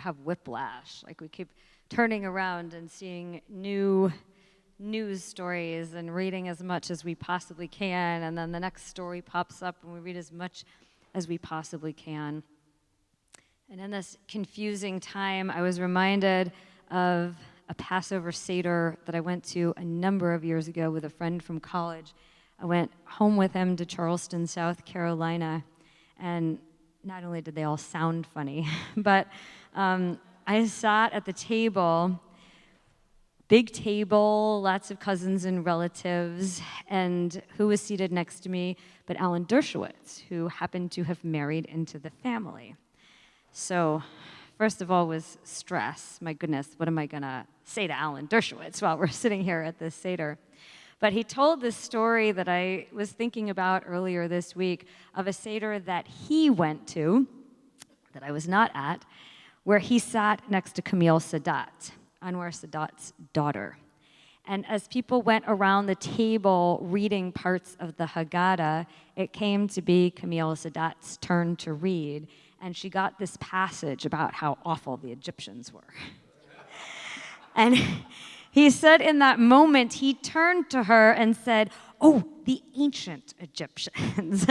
have whiplash. Like we keep turning around and seeing new news stories and reading as much as we possibly can, and then the next story pops up and we read as much as we possibly can. And in this confusing time, I was reminded of a Passover Seder that I went to a number of years ago with a friend from college. I went home with him to Charleston, South Carolina, and not only did they all sound funny, but I sat at the table, big table, lots of cousins and relatives, and who was seated next to me but Alan Dershowitz, who happened to have married into the family. So first of all was stress. My goodness, what am I going to say to Alan Dershowitz while we're sitting here at this Seder? But he told this story that I was thinking about earlier this week of a Seder that he went to, that I was not at, where he sat next to Camille Sadat, Anwar Sadat's daughter. And as people went around the table reading parts of the Haggadah, it came to be Camille Sadat's turn to read, and she got this passage about how awful the Egyptians were. And he said in that moment, he turned to her and said, "Oh, the ancient Egyptians,"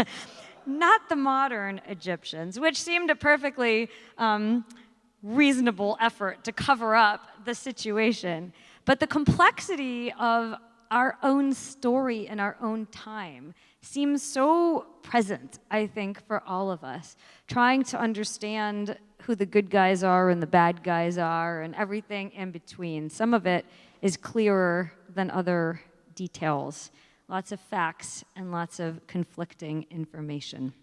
not the modern Egyptians, which seemed a perfectly reasonable effort to cover up the situation. But the complexity of our own story and our own time seems so present, I think, for all of us, trying to understand who the good guys are and the bad guys are and everything in between. Some of it is clearer than other details, lots of facts and lots of conflicting information.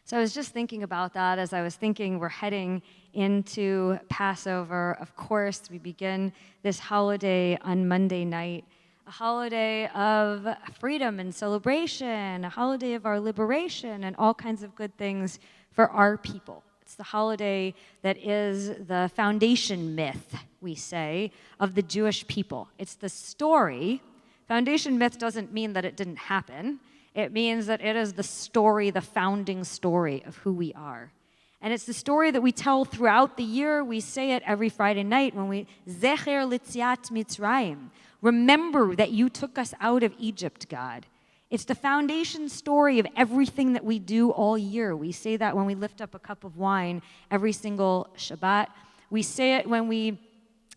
So I was just thinking about that as I was thinking we're heading into Passover. Of course, we begin this holiday on Monday night, a holiday of freedom and celebration, a holiday of our liberation and all kinds of good things for our people. It's the holiday that is the foundation myth, we say, of the Jewish people. It's the story. Foundation myth doesn't mean that it didn't happen. It means that it is the story, the founding story of who we are. And it's the story that we tell throughout the year. We say it every Friday night when we, Zecher Litziat Mitzrayim. Remember that you took us out of Egypt, God. It's the foundation story of everything that we do all year. We say that when we lift up a cup of wine every single Shabbat. We say it when we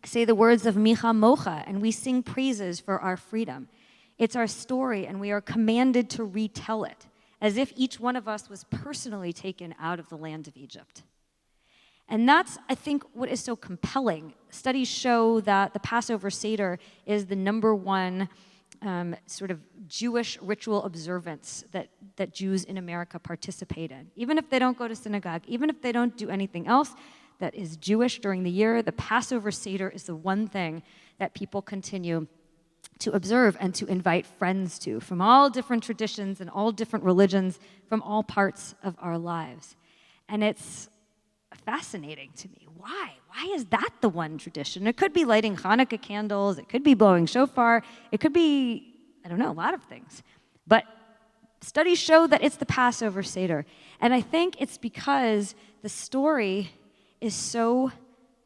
say the words of Micha Mocha and we sing praises for our freedom. It's our story, and we are commanded to retell it, as if each one of us was personally taken out of the land of Egypt. And that's, I think, what is so compelling. Studies show that the Passover Seder is the number one sort of Jewish ritual observance that Jews in America participate in. Even if they don't go to synagogue, even if they don't do anything else that is Jewish during the year, the Passover Seder is the one thing that people continue to observe and to invite friends to from all different traditions and all different religions from all parts of our lives. And it's fascinating to me. Why? Why is that the one tradition? It could be lighting Hanukkah candles. It could be blowing shofar. It could be, I don't know, a lot of things. But studies show that it's the Passover Seder. And I think it's because the story is so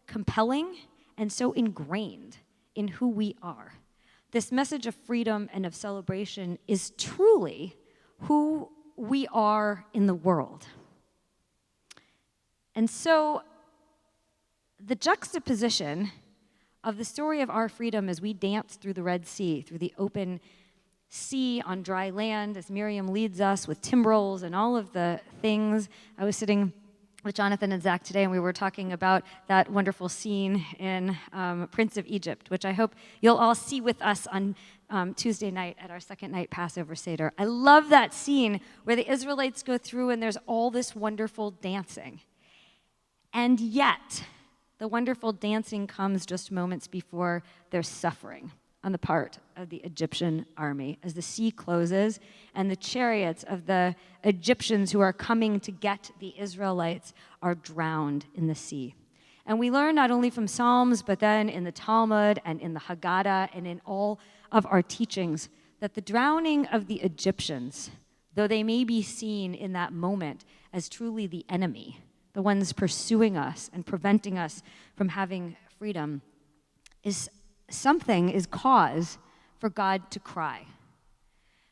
compelling and so ingrained in who we are. This message of freedom and of celebration is truly who we are in the world. And so the juxtaposition of the story of our freedom as we dance through the Red Sea, through the open sea on dry land, as Miriam leads us with timbrels and all of the things. I was sitting with Jonathan and Zach today, and we were talking about that wonderful scene in Prince of Egypt, which I hope you'll all see with us on Tuesday night at our second night Passover Seder. I love that scene where the Israelites go through and there's all this wonderful dancing. And yet, the wonderful dancing comes just moments before there's suffering on the part of the Egyptian army as the sea closes and the chariots of the Egyptians who are coming to get the Israelites are drowned in the sea. And we learn not only from Psalms, but then in the Talmud and in the Haggadah and in all of our teachings that the drowning of the Egyptians, though they may be seen in that moment as truly the enemy the ones pursuing us and preventing us from having freedom, is cause for God to cry.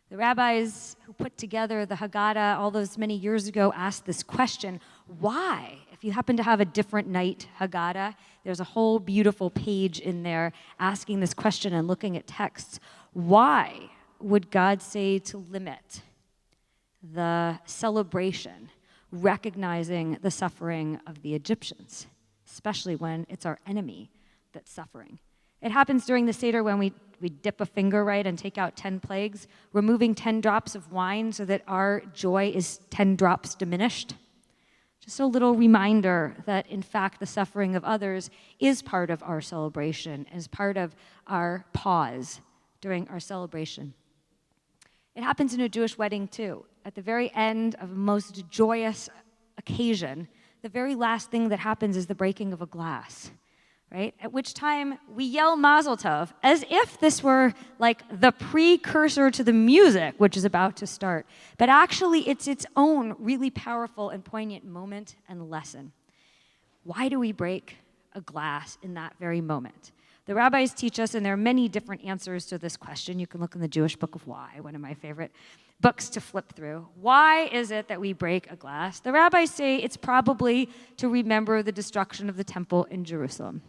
The rabbis who put together the Haggadah all those many years ago asked this question, why? If you happen to have a different night Haggadah, there's a whole beautiful page in there asking this question and looking at texts. Why would God say to limit the celebration, recognizing the suffering of the Egyptians, especially when it's our enemy that's suffering? It happens during the Seder when we dip a finger, right, and take out 10 plagues, removing 10 drops of wine so that our joy is 10 drops diminished. Just a little reminder that, in fact, the suffering of others is part of our celebration, is part of our pause during our celebration. It happens in a Jewish wedding, too. At the very end of a most joyous occasion, the very last thing that happens is the breaking of a glass, right? At which time we yell Mazel Tov as if this were like the precursor to the music, which is about to start. But actually, it's its own really powerful and poignant moment and lesson. Why do we break a glass in that very moment? The rabbis teach us, and there are many different answers to this question. You can look in the Jewish Book of Why, one of my favorite books to flip through. Why is it that we break a glass? The rabbis say it's probably to remember the destruction of the temple in Jerusalem.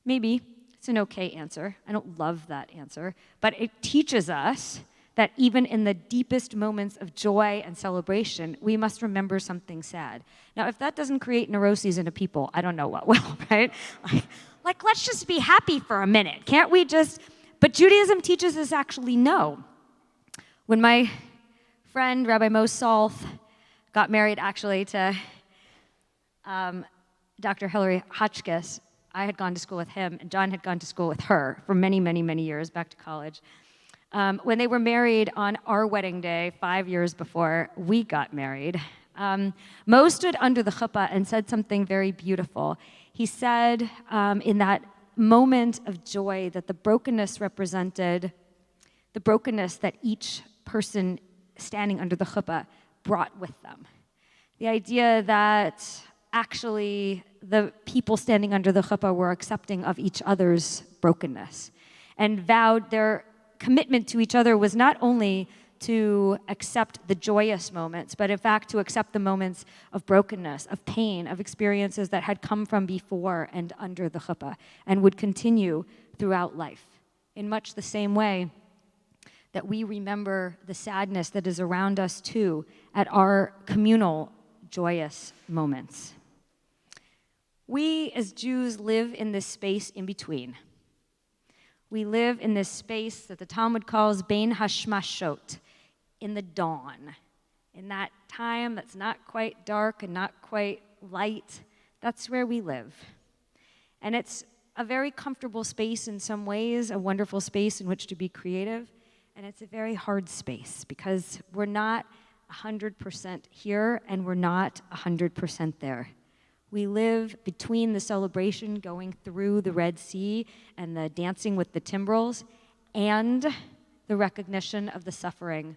Maybe it's an okay answer. I don't love that answer, but it teaches us that even in the deepest moments of joy and celebration, we must remember something sad. Now, if that doesn't create neuroses in a people, I don't know what will, right? Like, let's just be happy for a minute. Can't we just? But Judaism teaches us actually no. When my friend, Rabbi Mo Salth, got married actually to Dr. Hilary Hotchkiss, I had gone to school with him, and John had gone to school with her for many, many, many years, back to college. When they were married on our wedding day, 5 years before we got married, Mo stood under the chuppah and said something very beautiful. He said in that moment of joy that the brokenness represented the brokenness that each person standing under the chuppah brought with them. The idea that actually the people standing under the chuppah were accepting of each other's brokenness and vowed their commitment to each other was not only to accept the joyous moments, but in fact to accept the moments of brokenness, of pain, of experiences that had come from before and under the chuppah and would continue throughout life. In much the same way that we remember the sadness that is around us too at our communal joyous moments. We as Jews live in this space in between. We live in this space that the Talmud calls Bein Hashmashot, in the dawn, in that time that's not quite dark and not quite light. That's where we live. And it's a very comfortable space in some ways, a wonderful space in which to be creative, and it's a very hard space because we're not 100% here and we're not 100% there. We live between the celebration going through the Red Sea and the dancing with the timbrels and the recognition of the suffering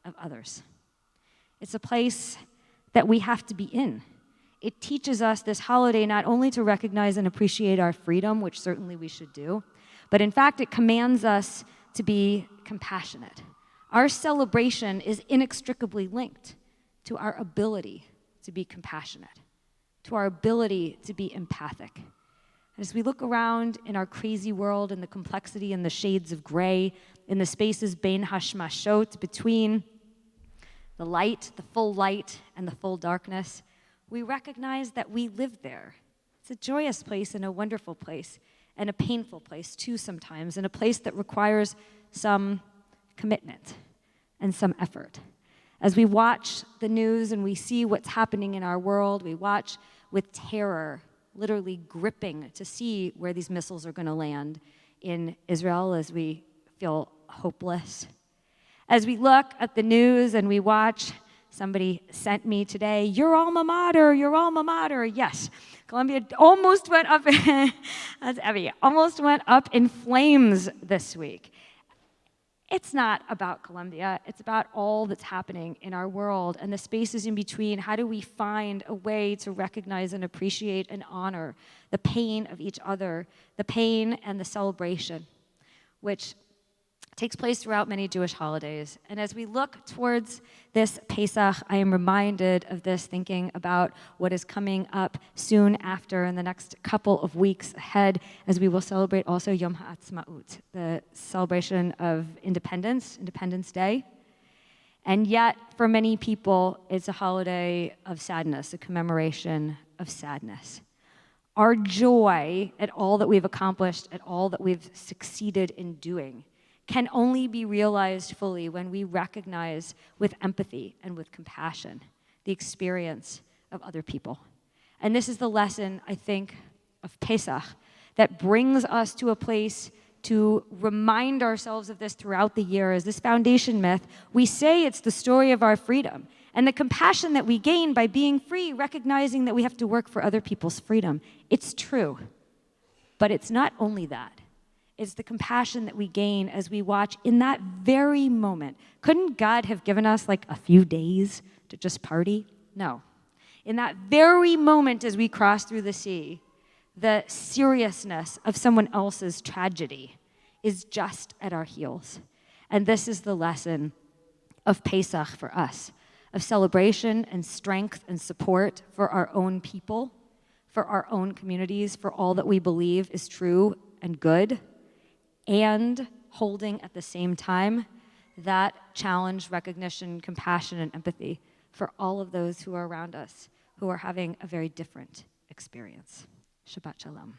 of others. It's a place that we have to be in. It teaches us this holiday not only to recognize and appreciate our freedom, which certainly we should do, but in fact it commands us to be compassionate. Our celebration is inextricably linked to our ability to be compassionate, to our ability to be empathic. As we look around in our crazy world and the complexity and the shades of gray, in the spaces bein hashmashot, between the light, the full light, and the full darkness, we recognize that we live there. It's a joyous place and a wonderful place, and a painful place too sometimes, and a place that requires some commitment and some effort. As we watch the news and we see what's happening in our world, we watch with terror, literally gripping to see where these missiles are going to land in Israel as we feel hopeless. As we look at the news and we watch, somebody sent me today, your alma mater. Yes, Columbia almost went up, that's heavy, almost went up in flames this week. it's not about Colombia. It's about all that's happening in our world and the spaces in between. How do we find a way to recognize and appreciate and honor the pain of each other, the pain and the celebration, which takes place throughout many Jewish holidays. And as we look towards this Pesach, I am reminded of this, thinking about what is coming up soon after in the next couple of weeks ahead, as we will celebrate also Yom HaAtzmaut, the celebration of Independence Day. And yet, for many people, it's a holiday of sadness, a commemoration of sadness. Our joy at all that we've accomplished, at all that we've succeeded in doing, can only be realized fully when we recognize with empathy and with compassion the experience of other people. And this is the lesson, I think, of Pesach that brings us to a place to remind ourselves of this throughout the year. As this foundation myth, we say it's the story of our freedom and the compassion that we gain by being free, recognizing that we have to work for other people's freedom. It's true, but it's not only that. It's the compassion that we gain as we watch in that very moment. Couldn't God have given us like a few days to just party? No. In that very moment as we cross through the sea, the seriousness of someone else's tragedy is just at our heels. And this is the lesson of Pesach for us, of celebration and strength and support for our own people, for our own communities, for all that we believe is true and good, and holding at the same time that challenge, recognition, compassion, and empathy for all of those who are around us, who are having a very different experience. Shabbat Shalom.